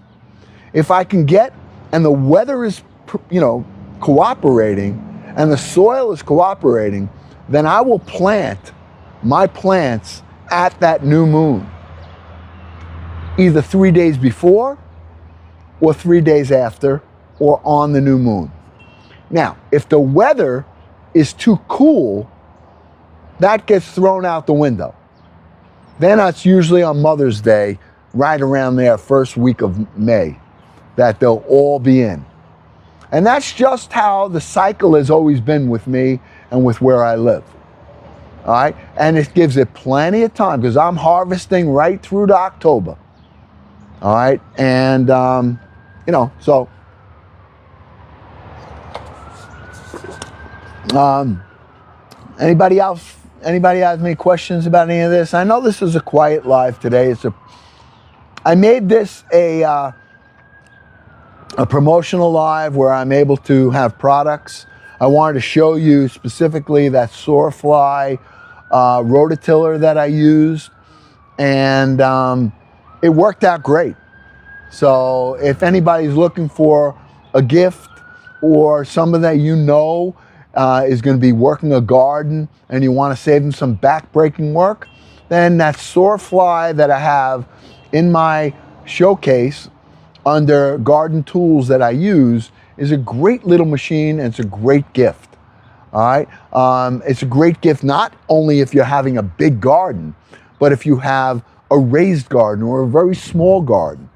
S1: If I can get, and the weather is, cooperating and the soil is cooperating, then I will plant my plants at that new moon, either 3 days before or 3 days after or on the new moon. Now, if the weather is too cool, that gets thrown out the window. Then it's usually on Mother's Day, right around there, first week of May, that they'll all be in. And that's just how the cycle has always been with me and with where I live. All right, and it gives it plenty of time because I'm harvesting right through to October. All right, and so anybody else? Anybody has any questions about any of this? I know this is a quiet live today. I made this a promotional live where I'm able to have products. I wanted to show you specifically that Soarfly rototiller that I used, and it worked out great. So if anybody's looking for a gift or someone that is going to be working a garden and you want to save them some back-breaking work, then that Soarfly that I have in my showcase under garden tools that I use is a great little machine, and it's a great gift. All right, it's a great gift not only if you're having a big garden, but if you have a raised garden or a very small garden.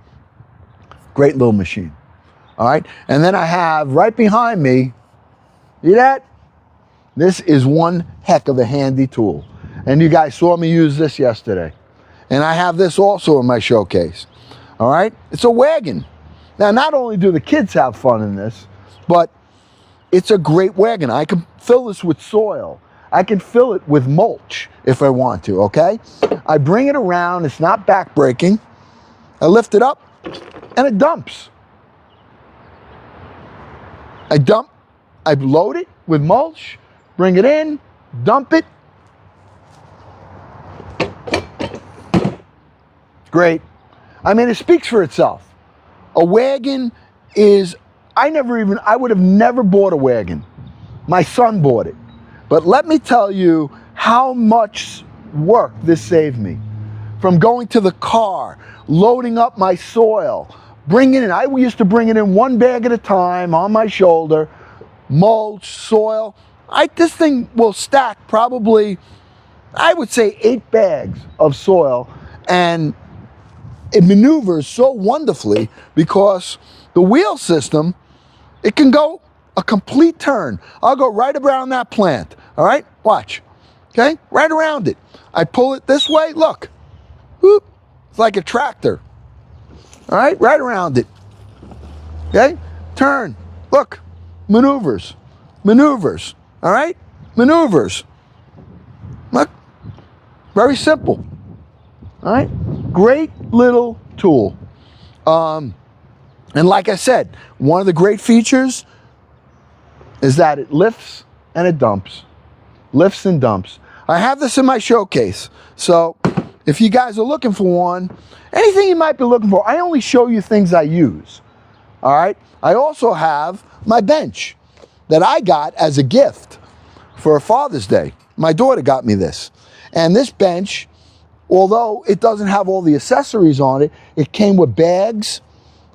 S1: Great little machine. All right, and then I have right behind me, see that? This is one heck of a handy tool. And you guys saw me use this yesterday. And I have this also in my showcase. All right, it's a wagon. Now, not only do the kids have fun in this, but it's a great wagon. I can fill this with soil. I can fill it with mulch if I want to, okay? I bring it around, it's not back-breaking. I lift it up, and it dumps. I load it with mulch, bring it in, dump it. Great. I mean, it speaks for itself. A wagon is, I would have never bought a wagon. My son bought it. But let me tell you how much work this saved me. From going to the car, loading up my soil, bringing it in. I used to bring it in one bag at a time on my shoulder, mulch, soil. This thing will stack probably, I would say 8 bags of soil, and it maneuvers so wonderfully because the wheel system, it can go a complete turn. I'll go right around that plant, all right? Watch, okay? Right around it. I pull it this way, look. Whoop. It's like a tractor, all right? Right around it, okay? Turn, look, maneuvers, all right? Maneuvers. Look, very simple, all right? Great little tool. And like I said, one of the great features is that it lifts and it dumps. Lifts and dumps. I have this in my showcase. So if you guys are looking for one, anything you might be looking for, I only show you things I use. All right? I also have my bench that I got as a gift for Father's Day. My daughter got me this. And this bench, although it doesn't have all the accessories on it, it came with bags,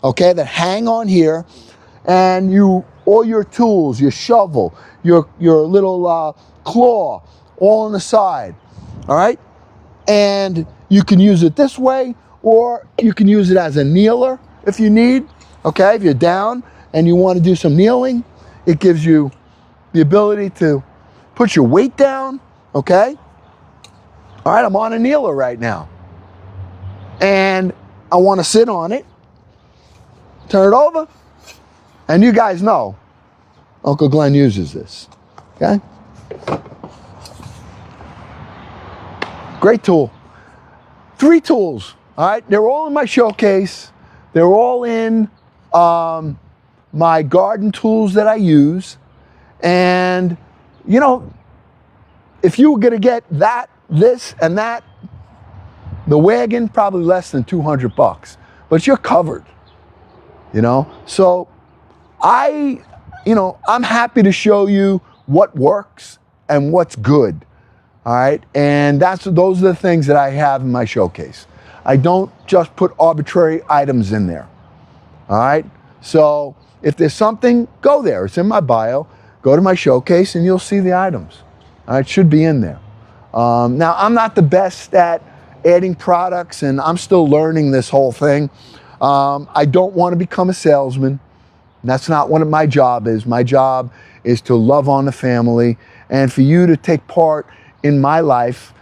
S1: okay, that hang on here, and all your tools, your shovel, your little claw, all on the side, all right? And you can use it this way, or you can use it as a kneeler if you need, okay? If you're down and you want to do some kneeling, it gives you the ability to put your weight down, okay? All right, I'm on a kneeler right now. And I want to sit on it, turn it over, and you guys know Uncle Glenn uses this, okay? Great tool. 3 tools, all right? They're all in my showcase. They're all in my garden tools that I use. And, you know, if you were going to get that, this, and that, the wagon, probably less than $200. But you're covered, you know? So I'm happy to show you what works and what's good. All right, and those are the things that I have in my showcase. I don't just put arbitrary items in there. All right, so if there's something, go there. It's in my bio. Go to my showcase and you'll see the items. All right, it should be in there. Now, I'm not the best at adding products, and I'm still learning this whole thing. I don't want to become a salesman. That's not what my job is. My job is to love on the family and for you to take part in my life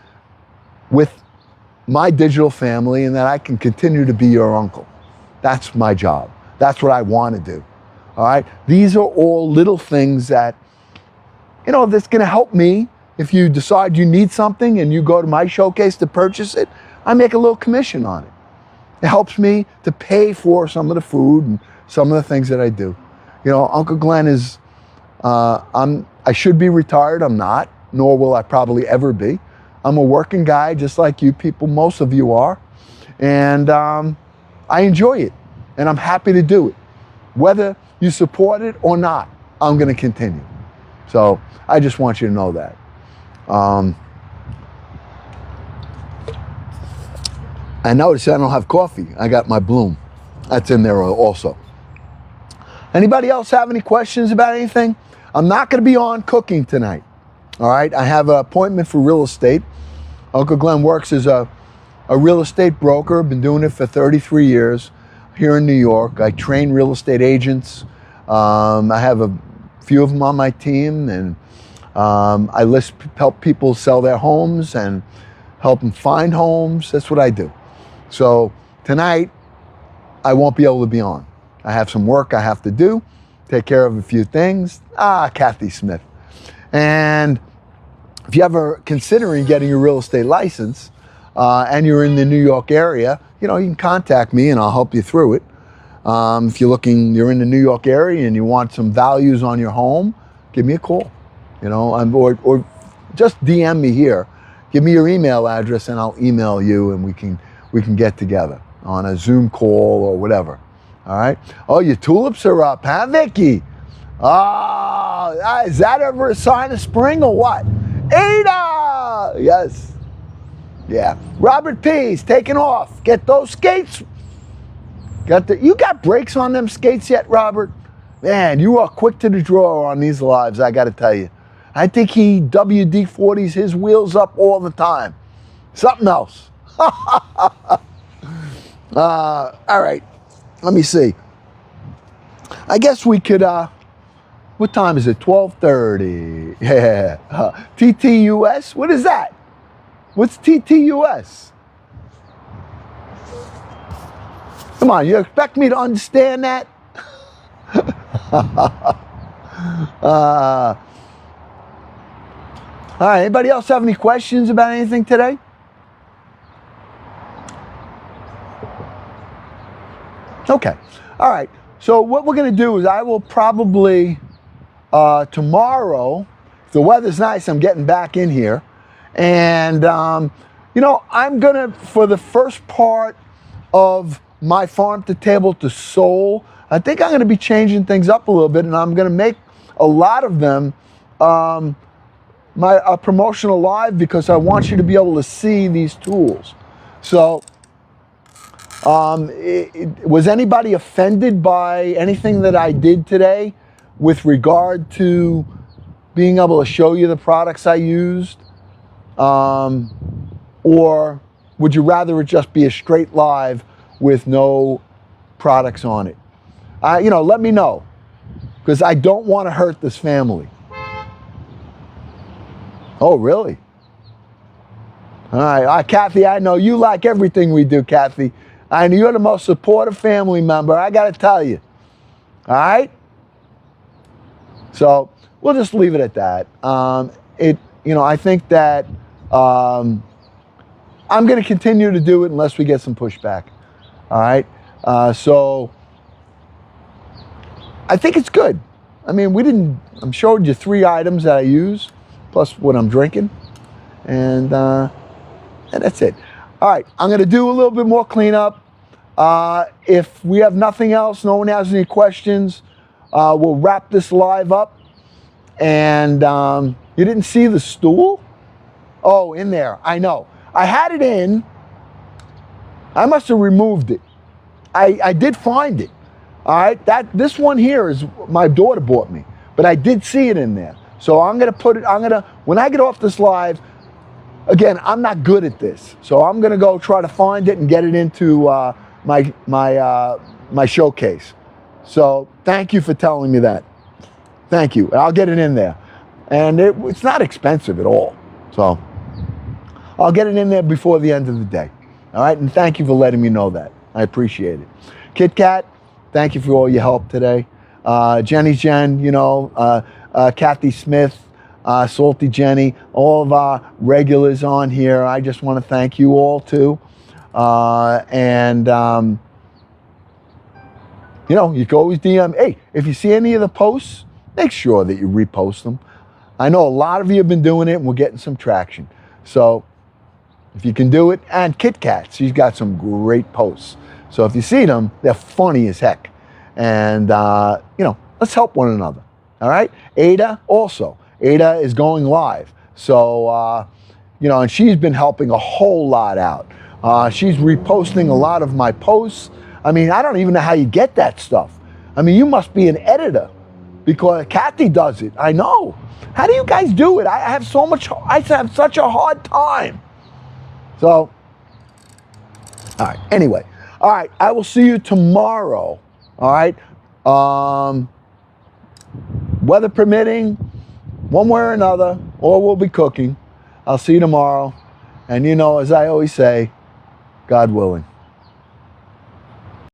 S1: with my digital family, and that I can continue to be your uncle. That's my job. That's what I want to do. All right? These are all little things that, you know, that's going to help me. If you decide you need something and you go to my showcase to purchase it, I make a little commission on it. It helps me to pay for some of the food and some of the things that I do. You know, Uncle Glenn is, I should be retired. I'm not, nor will I probably ever be. I'm a working guy just like you people, most of you are. And I enjoy it, and I'm happy to do it. Whether you support it or not, I'm going to continue. So I just want you to know that. I noticed I don't have coffee. I got my Bloom. That's in there also. Anybody else have any questions about anything? I'm not going to be on cooking tonight. All right, I have an appointment for real estate. Uncle Glenn works as a real estate broker. Been doing it for 33 years here in New York. I train real estate agents. I have a few of them on my team, and I help people sell their homes and help them find homes. That's what I do. So tonight, I won't be able to be on. I have some work I have to do, take care of a few things. Kathy Smith. And if you're ever considering getting a real estate license and you're in the New York area, you can contact me and I'll help you through it. If you're in the New York area and you want some values on your home, give me a call, or just DM me here. Give me your email address and I'll email you and we can get together on a Zoom call or whatever. All right. Oh, your tulips are up, huh, Vicky? Is that ever a sign of spring or what? Ada! Yes. Yeah. Robert P's taking off. Get those skates. You got brakes on them skates yet, Robert? Man, you are quick to the draw on these lives, I got to tell you. I think he WD-40s his wheels up all the time. Something else. All right. Let me see. I guess we could, what time is it? 12:30. Yeah. TTUS? What is that? What's TTUS? Come on, you expect me to understand that? All right, anybody else have any questions about anything today? Okay. All right. So what we're going to do is I will probably tomorrow, if the weather's nice, I'm getting back in here. And, I'm going to, for the first part of my farm to table to soul, I think I'm going to be changing things up a little bit, and I'm going to make a lot of them my promotional live because I want you to be able to see these tools. So was anybody offended by anything that I did today with regard to being able to show you the products I used? Or would you rather it just be a straight live with no products on it? Let me know, because I don't want to hurt this family. Oh, really? All right, Kathy, I know you like everything we do, Kathy. I know you're the most supportive family member, I got to tell you. All right? So we'll just leave it at that. I think that I'm going to continue to do it unless we get some pushback. All right? So I think it's good. I mean, I'm showing you 3 items that I use, plus what I'm drinking. And that's it. All right, I'm going to do a little bit more cleanup. If we have nothing else, no one has any questions, we'll wrap this live up. And you didn't see the stool? Oh, in there. I know. I had it in. I must have removed it. I did find it. All right. This one here is my daughter bought me, but I did see it in there. So I'm going to put it, when I get off this live, again, I'm not good at this. So I'm going to go try to find it and get it into my showcase. So thank you for telling me that. Thank you. I'll get it in there. And it's not expensive at all. So I'll get it in there before the end of the day. All right. And thank you for letting me know that. I appreciate it. Kit Kat, thank you for all your help today. Jenny Jen, Kathy Smith, Salty Jenny, all of our regulars on here. I just want to thank you all too. You can always DM. Hey, if you see any of the posts, make sure that you repost them. I know a lot of you have been doing it and we're getting some traction. So if you can do it, and Kit Kat, she's got some great posts. So if you see them, they're funny as heck. And, let's help one another. All right? Ada also. Ada is going live. So, and she's been helping a whole lot out. She's reposting a lot of my posts. I mean, I don't even know how you get that stuff. I mean, you must be an editor because Kathy does it. I know. How do you guys do it? I have such a hard time. So, all right. Anyway. All right. I will see you tomorrow. All right. Weather permitting, one way or another, or we'll be cooking. I'll see you tomorrow. And as I always say, God willing.